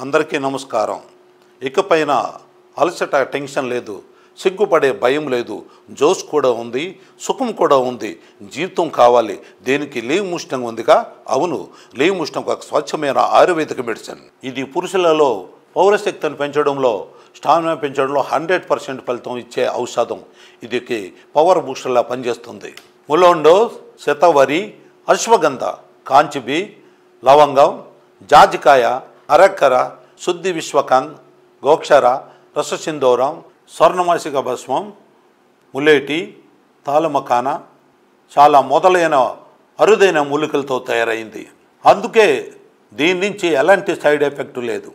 అందరికీ నమస్కారం. ఇకపైన అలసట టెన్షన్ లేదు, సిగ్గుపడే భయం లేదు, జోష్ కూడా ఉంది, సుఖం కూడా ఉంది. జీవితం కావాలి, దేనికి లీవ్ ముష్టం ఉందిగా. అవును, లీవ్ ముష్టం ఒక స్వచ్ఛమైన ఆయుర్వేదిక మెడిసిన్. ఇది పురుషులలో పౌరశక్తిని పెంచడంలో, స్టామినా పెంచడంలో 100% ఫలితం ఇచ్చే ఔషధం. ఇది పవర్ బూస్టర్లా పనిచేస్తుంది. ములోండో, శతవరి, అశ్వగంధ, కాంచిబి, లవంగం, జాజికాయ, అరక్కర, శుద్ధి విశ్వకంద్, గోక్షర, రససింధూరం, స్వర్ణమాసిక భస్మం, ములేటి, తాళమకాన చాలా మొదలైన అరుదైన మూలికలతో తయారైంది. అందుకే దీని నుంచి ఎలాంటి సైడ్ ఎఫెక్ట్ లేదు.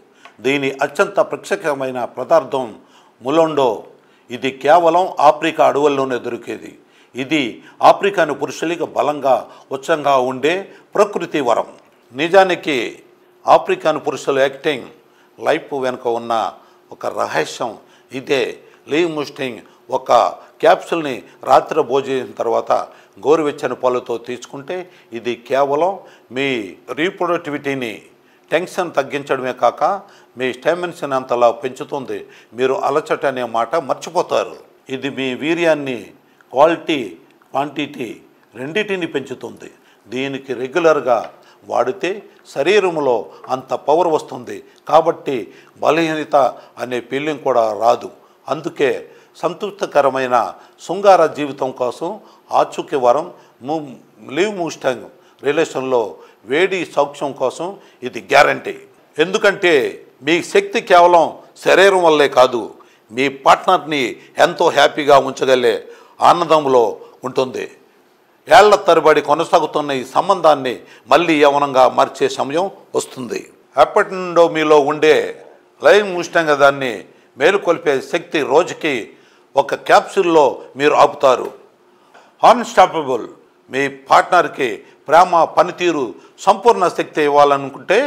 దీని అత్యంత ప్రత్యేకమైన పదార్థం ములోండో. ఇది కేవలం ఆఫ్రికా అడవుల్లోనే దొరికేది. ఇది ఆఫ్రికాను పురుషులకి బలంగా ఉత్సంగా ఉండే ప్రకృతి వరం. నిజానికి ఆఫ్రికాను పురుషుల యాక్టింగ్ లైఫ్ వెనుక ఉన్న ఒక రహస్యం ఇదే. లీవ్ ముస్టింగ్ ఒక క్యాప్సుల్ని రాత్రి భోజనం తర్వాత గోరువెచ్చని పాలతో తీసుకుంటే ఇది కేవలం మీ రీప్రొడక్టివిటీని, టెన్షన్ తగ్గించడమే కాక మీ స్టామినాని అంతలా పెంచుతుంది. మీరు అలసట అనే మాట మర్చిపోతారు. ఇది మీ వీర్యాన్ని క్వాలిటీ, క్వాంటిటీ రెండింటిని పెంచుతుంది. దీనికి రెగ్యులర్గా వాడితే శరీరంలో అంత పవర్ వస్తుంది. కాబట్టి బలహీనత అనే ఫీలింగ్ కూడా రాదు. అందుకే సంతృప్తికరమైన శృంగార జీవితం కోసం ఆచూకీ వరం లీవ్ ముస్టాంగ్ రిలేషన్లో వేడి సౌఖ్యం కోసం ఇది గ్యారంటీ. ఎందుకంటే మీ శక్తి కేవలం శరీరం వల్లే కాదు, మీ పార్ట్నర్ని ఎంతో హ్యాపీగా ఉంచగలే ఆనందంలో ఉంటుంది. ఏళ్ల తరబడి కొనసాగుతున్న ఈ సంబంధాన్ని మళ్ళీ యవనంగా మార్చే సమయం వస్తుంది. ఎప్పటి నుండో మీలో ఉండే లీవ్ ముస్టాంగ్ దాన్ని మేలుకొల్పే శక్తి రోజుకి ఒక క్యాప్సూల్లో మీరు ఆపుతారు. అన్స్టాపబుల్. మీ పార్ట్నర్కి ప్రేమ, పనితీరు, సంపూర్ణ శక్తి ఇవ్వాలనుకుంటే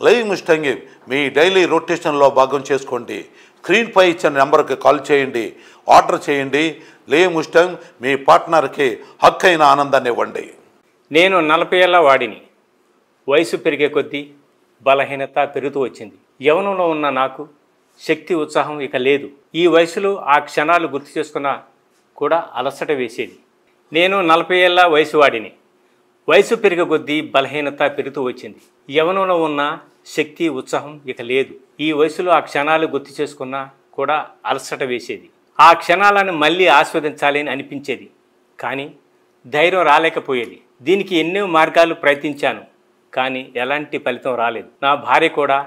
లీవ్ ముస్టాంగ్ మీ డైలీ రొటేషన్లో భాగం చేసుకోండి. స్క్రీన్పై ఇచ్చిన నెంబర్కి కాల్ చేయండి, ఆర్డర్ చేయండి. లీవ్ ముస్టాంగ్ మీ పార్ట్నర్కి హక్కైన ఆనందాన్ని ఇవ్వండి. నేను 40 ఏళ్ల వాడిని. వయసు పెరిగే కొద్దీ బలహీనత పెరుగుతూ వచ్చింది. యవ్వనంలో ఉన్న నాకు శక్తి, ఉత్సాహం ఇక లేదు. ఈ వయసులో ఆ క్షణాలు గుర్తు చేసుకున్నా కూడా అలసట వేసేది. నేను 40 ఏళ్ల వయసు వాడిని. వయసు పెరిగే కొద్దీ బలహీనత పెరుగుతూ వచ్చింది. యవ్వనంలో ఉన్న శక్తి, ఉత్సాహం ఇక లేదు. ఈ వయసులో ఆ క్షణాలు గుర్తు చేసుకున్నా కూడా అలసట వేసేది. ఆ క్షణాలను మళ్ళీ ఆస్వాదించాలి అని అనిపించేది. కానీ ధైర్యం రాలేకపోయేది. దీనికి ఎన్నో మార్గాలు ప్రయత్నించాను, కానీ ఎలాంటి ఫలితం రాలేదు. నా భార్య కూడా